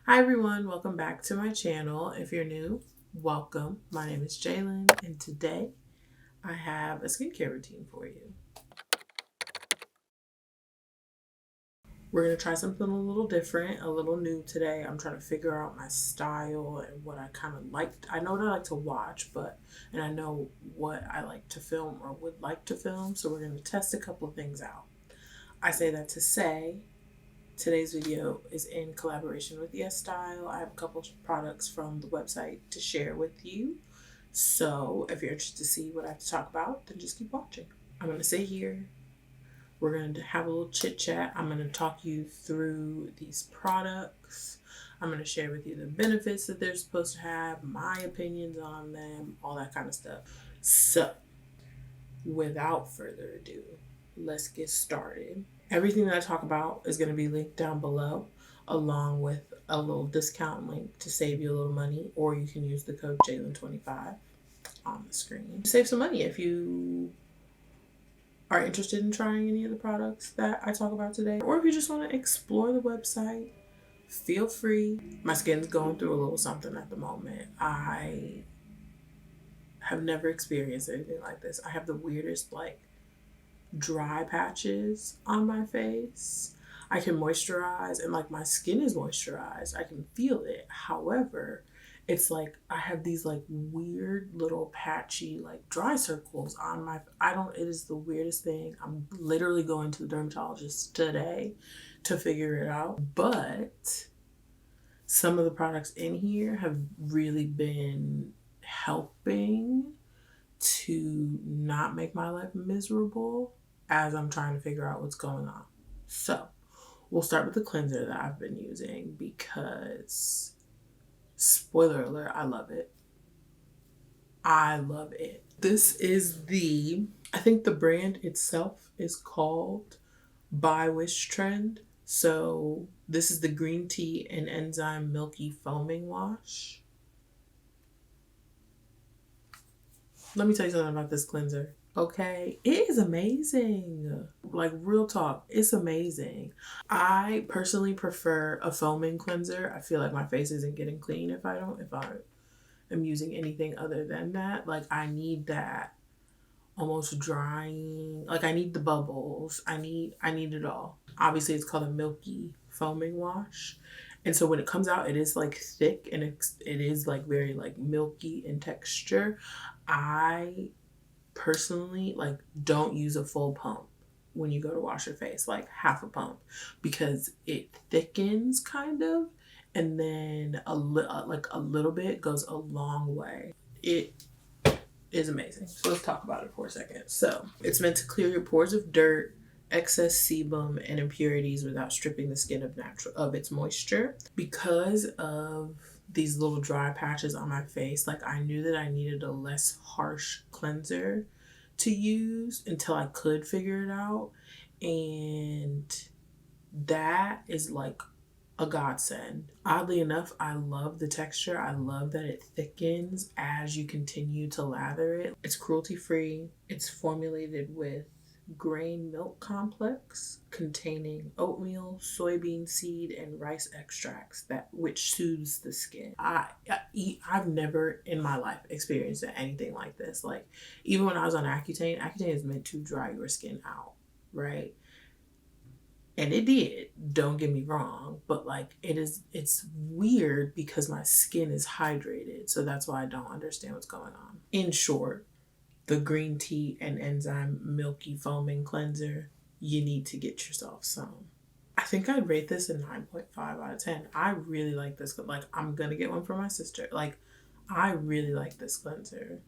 Hi everyone, welcome back to my channel. If you're new, welcome. My name is Jaelyn and today I have a skincare routine for you. We're going to try something a little different, a little new today. I'm trying to figure out my style and what I kind of like. I know what I like to watch, and I know what I like to film or would like to film. So we're going to test a couple of things out. I say that to say today's video is in collaboration with YesStyle. I have a couple of products from the website to share with you. So if you're interested to see what I have to talk about, then just keep watching. I'm going to sit here. We're going to have a little chit chat. I'm going to talk you through these products. I'm going to share with you the benefits that they're supposed to have, my opinions on them, all that kind of stuff. So without further ado, let's get started. Everything that I talk about is going to be linked down below, along with a little discount link to save you a little money, or you can use the code JALEN25 on the screen. Save some money if you are interested in trying any of the products that I talk about today, or if you just want to explore the website, feel free. My skin's going through a little something at the moment. I have never experienced anything like this. I have the weirdest, dry patches on my face. I can moisturize and my skin is moisturized. I can feel it. However, it's like I have these weird little patchy dry circles on my it is the weirdest thing. I'm literally going to the dermatologist today to figure it out. But some of the products in here have really been helping to not make my life miserable as I'm trying to figure out what's going on. So we'll start with the cleanser that I've been using because, spoiler alert, I love it. I love it. This is I think the brand itself is called By Wish Trend. So this is the green tea and enzyme milky foaming wash. Let me tell you something about this cleanser. Okay, it is amazing. Real talk, it's amazing. I personally prefer a foaming cleanser. I feel like my face isn't getting clean if I am using anything other than that. I need that almost drying. I need the bubbles. I need it all. Obviously, it's called a milky foaming wash. And so when it comes out, it is thick and it is very milky in texture. I personally don't use a full pump when you go to wash your face, half a pump, because it thickens kind of, and then a little bit goes a long way. It is amazing. So let's talk about it for a second. So it's meant to clear your pores of dirt, excess sebum, and impurities without stripping the skin of its moisture. Because of these little dry patches on my face, I knew that I needed a less harsh cleanser to use until I could figure it out. And that is a godsend. Oddly enough, I love the texture. I love that it thickens as you continue to lather it. It's cruelty-free. It's formulated with grain milk complex containing oatmeal, soybean seed, and rice extracts which soothes the skin. I've never in my life experienced anything like this. Even when I was on Accutane is meant to dry your skin out, right? And it did, don't get me wrong, but it's weird because my skin is hydrated, so that's why I don't understand what's going on. In short, the green tea and enzyme milky foaming cleanser, you need to get yourself some. I think I'd rate this a 9.5 out of 10. I really like this. I'm gonna get one for my sister. I really like this cleanser.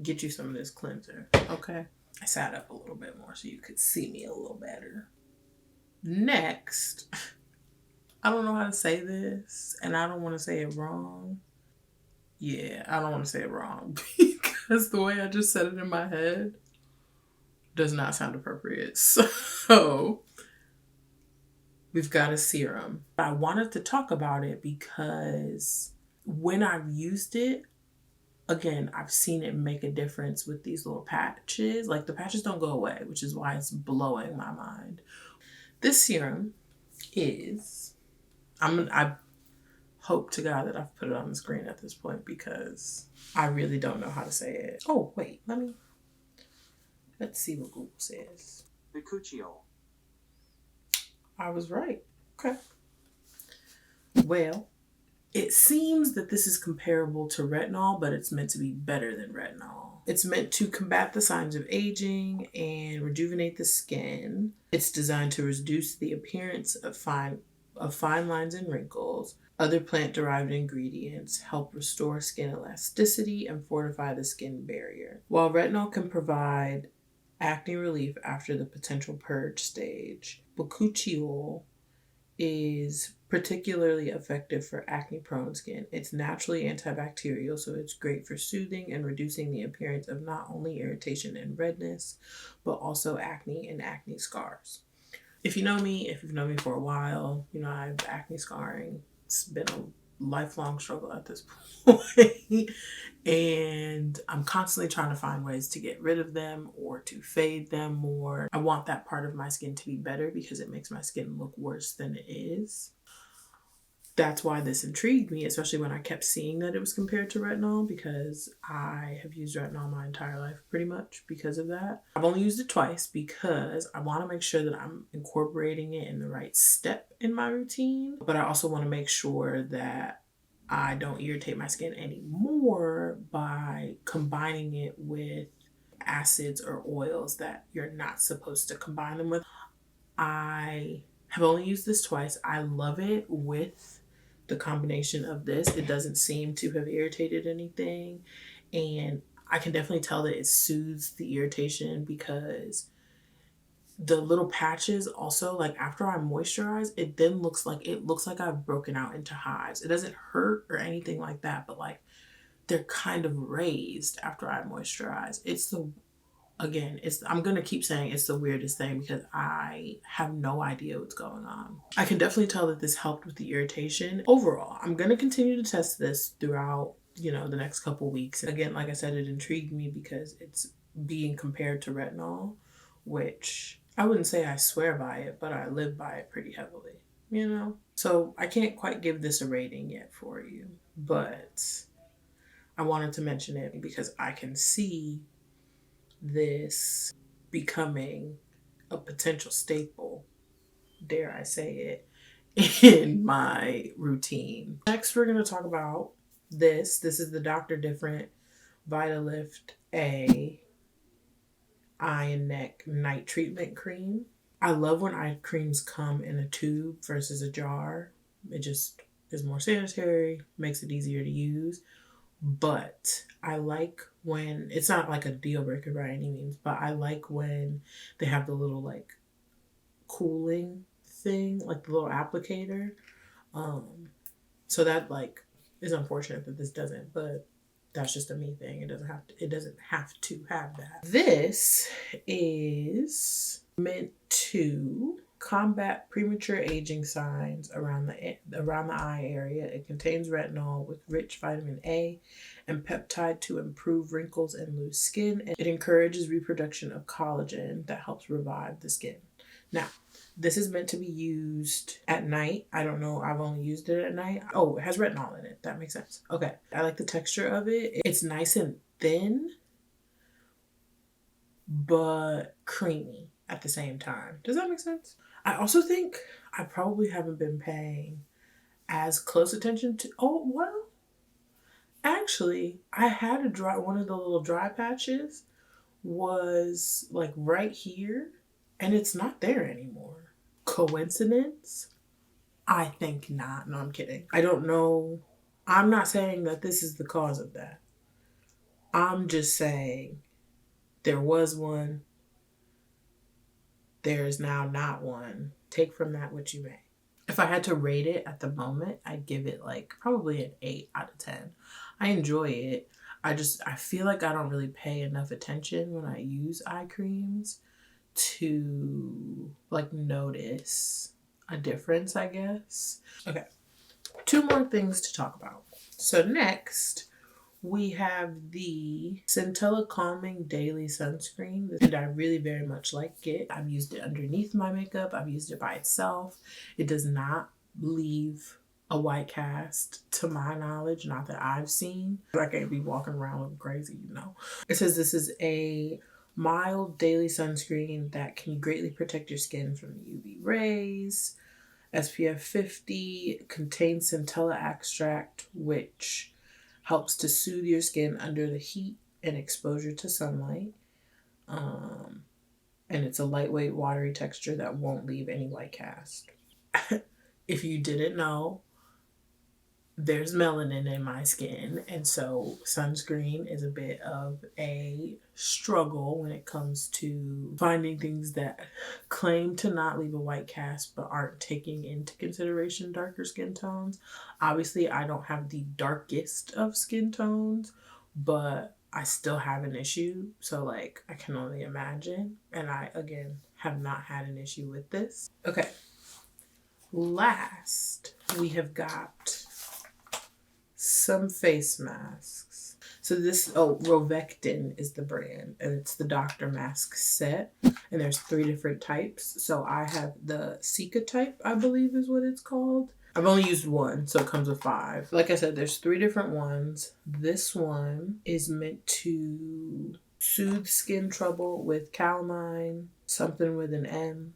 Get you some of this cleanser, okay? I sat up a little bit more so you could see me a little better. Next, I don't know how to say this, and I don't want to say it wrong. Yeah, I don't want to say it wrong because the way I just said it in my head does not sound appropriate. So, we've got a serum. I wanted to talk about it because when I've used it, again, I've seen it make a difference with these little patches. The patches don't go away, which is why it's blowing my mind. This serum is, hope to God that I've put it on the screen at this point because I really don't know how to say it. Oh, wait, let's see what Google says. Bakuchiol. I was right. Okay. Well, it seems that this is comparable to retinol, but it's meant to be better than retinol. It's meant to combat the signs of aging and rejuvenate the skin. It's designed to reduce the appearance of fine lines and wrinkles. Other plant-derived ingredients help restore skin elasticity and fortify the skin barrier. While retinol can provide acne relief after the potential purge stage, bakuchiol is particularly effective for acne-prone skin. It's naturally antibacterial, so it's great for soothing and reducing the appearance of not only irritation and redness, but also acne and acne scars. If you've known me for a while, you know I have acne scarring. It's been a lifelong struggle at this point. And I'm constantly trying to find ways to get rid of them or to fade them more. I want that part of my skin to be better because it makes my skin look worse than it is. That's why this intrigued me, especially when I kept seeing that it was compared to retinol, because I have used retinol my entire life pretty much because of that. I've only used it twice because I want to make sure that I'm incorporating it in the right step in my routine, but I also want to make sure that I don't irritate my skin anymore by combining it with acids or oils that you're not supposed to combine them with. I have only used this twice. I love it with the combination of this. It doesn't seem to have irritated anything. And I can definitely tell that it soothes the irritation because the little patches also, like after I moisturize, it then looks like I've broken out into hives. It doesn't hurt or anything like that, but like they're kind of raised after I moisturize. I'm going to keep saying it's the weirdest thing because I have no idea what's going on. I can definitely tell that this helped with the irritation. Overall, I'm going to continue to test this throughout, the next couple weeks. Again, like I said, it intrigued me because it's being compared to retinol, which I wouldn't say I swear by it, but I live by it pretty heavily, So I can't quite give this a rating yet for you, but I wanted to mention it because I can see this becoming a potential staple, dare I say it, in my routine. Next, we're going to talk about this. This is the Dr. Different Vitalift A Eye and Neck Night Treatment Cream. I love when eye creams come in a tube versus a jar. It just is more sanitary, makes it easier to use. But I like when, it's not like a deal breaker by any means, but I like when they have the little like cooling thing, like the little applicator. So that like is unfortunate that this doesn't, but that's just a me thing. It doesn't have to have that. This is meant to combat premature aging signs around the eye area. It contains retinol with rich vitamin A and peptide to improve wrinkles and loose skin. And it encourages reproduction of collagen that helps revive the skin. Now, this is meant to be used at night. I don't know. I've only used it at night. Oh, it has retinol in it. That makes sense. Okay. I like the texture of it. It's nice and thin, but creamy at the same time. Does that make sense? I also think I probably haven't been paying as close attention to, actually, I had one of the little dry patches was like right here and it's not there anymore. Coincidence? I think not. No, I'm kidding. I don't know. I'm not saying that this is the cause of that. I'm just saying there was one. There is now not one. Take from that what you may. If I had to rate it at the moment, I'd give it like probably an 8 out of 10. I enjoy it. I feel like I don't really pay enough attention when I use eye creams to like notice a difference, I guess. Okay, 2 more things to talk about. So next, we have the Centella Calming Daily Sunscreen, and I really very much like it. I've used it underneath my makeup. I've used it by itself. It does not leave a white cast to my knowledge, not that I've seen. I can't be walking around looking crazy, you know. It says this is a mild daily sunscreen that can greatly protect your skin from UV rays. SPF 50, contains centella extract, which helps to soothe your skin under the heat and exposure to sunlight. And it's a lightweight, watery texture that won't leave any white cast. If you didn't know, there's melanin in my skin, and so sunscreen is a bit of a struggle when it comes to finding things that claim to not leave a white cast but aren't taking into consideration darker skin tones. Obviously, I don't have the darkest of skin tones, but I still have an issue, so like I can only imagine, and I again have not had an issue with this. Okay, last we have got some face masks. So this, Rovectin is the brand, and it's the Doctor Mask set, and there's 3 different types. So I have the Cica type, I believe is what it's called. I've only used one, so it comes with 5. Like I said, there's 3 different ones. This one is meant to soothe skin trouble with calamine, something with an M,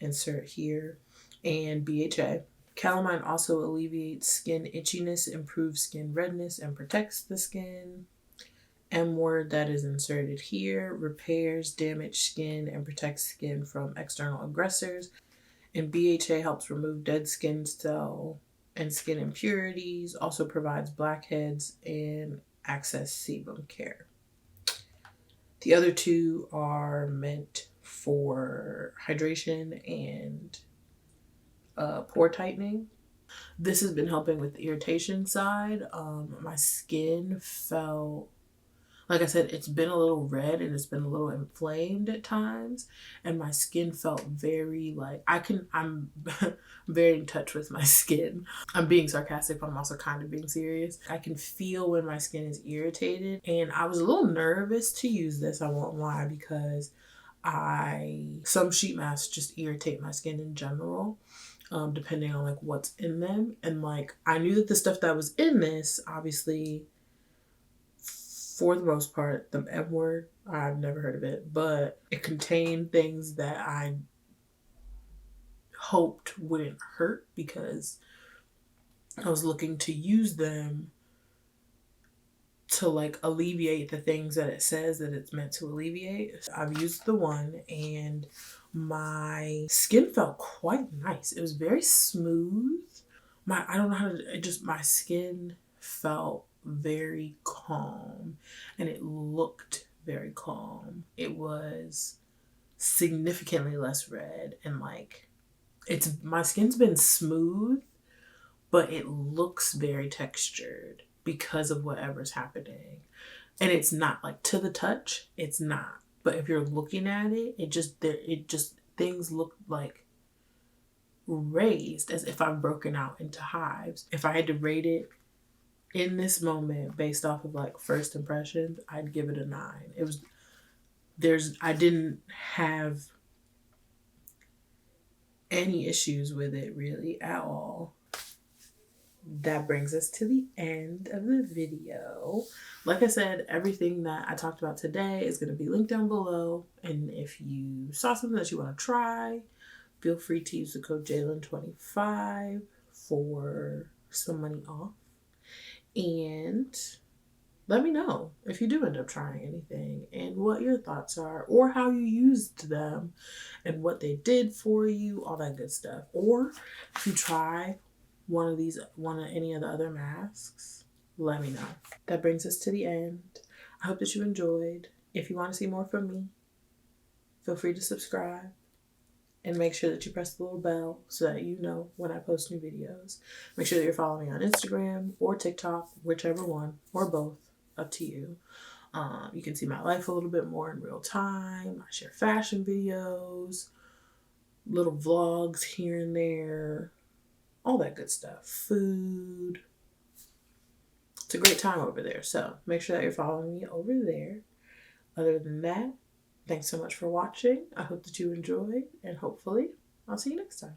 insert here, and BHA. Calamine also alleviates skin itchiness, improves skin redness, and protects the skin. M word that is inserted here, repairs damaged skin and protects skin from external aggressors. And BHA helps remove dead skin cell and skin impurities, also provides blackheads and access sebum care. The other 2 are meant for hydration and pore tightening. This has been helping with the irritation side. My skin felt, like I said, it's been a little red and it's been a little inflamed at times, and my skin felt very like I'm very in touch with my skin. I'm being sarcastic, but I'm also kind of being serious. I can feel when my skin is irritated, and I was a little nervous to use this, I won't lie, because some sheet masks just irritate my skin in general. Depending on like what's in them, and like I knew that the stuff that was in this, obviously for the most part, the M word, I've never heard of it, but it contained things that I hoped wouldn't hurt, because I was looking to use them to like alleviate the things that it says that it's meant to alleviate. I've used the one, and my skin felt quite nice. It was very smooth. I don't know how to, my skin felt very calm, and it looked very calm. It was significantly less red, and like my skin's been smooth, but it looks very textured because of whatever's happening. And it's not like to the touch, it's not. But if you're looking at it, things look like raised, as if I've broken out into hives. If I had to rate it in this moment based off of like first impressions, I'd give it a 9. I didn't have any issues with it really at all. That brings us to the end of the video. Like I said, everything that I talked about today is going to be linked down below. And if you saw something that you want to try, feel free to use the code JAELYN25 for some money off. And let me know if you do end up trying anything and what your thoughts are, or how you used them and what they did for you, all that good stuff. Or if you try one of any of the other masks, let me know. That brings us to the end. I hope that you enjoyed. If you want to see more from me, feel free to subscribe and make sure that you press the little bell so that you know when I post new videos. Make sure that you're following me on Instagram or TikTok, whichever one, or both, up to you. You can see my life a little bit more in real time. I share fashion videos, little vlogs here and there, all that good stuff. Food. It's a great time over there. So make sure that you're following me over there. Other than that, thanks so much for watching. I hope that you enjoyed, and hopefully I'll see you next time.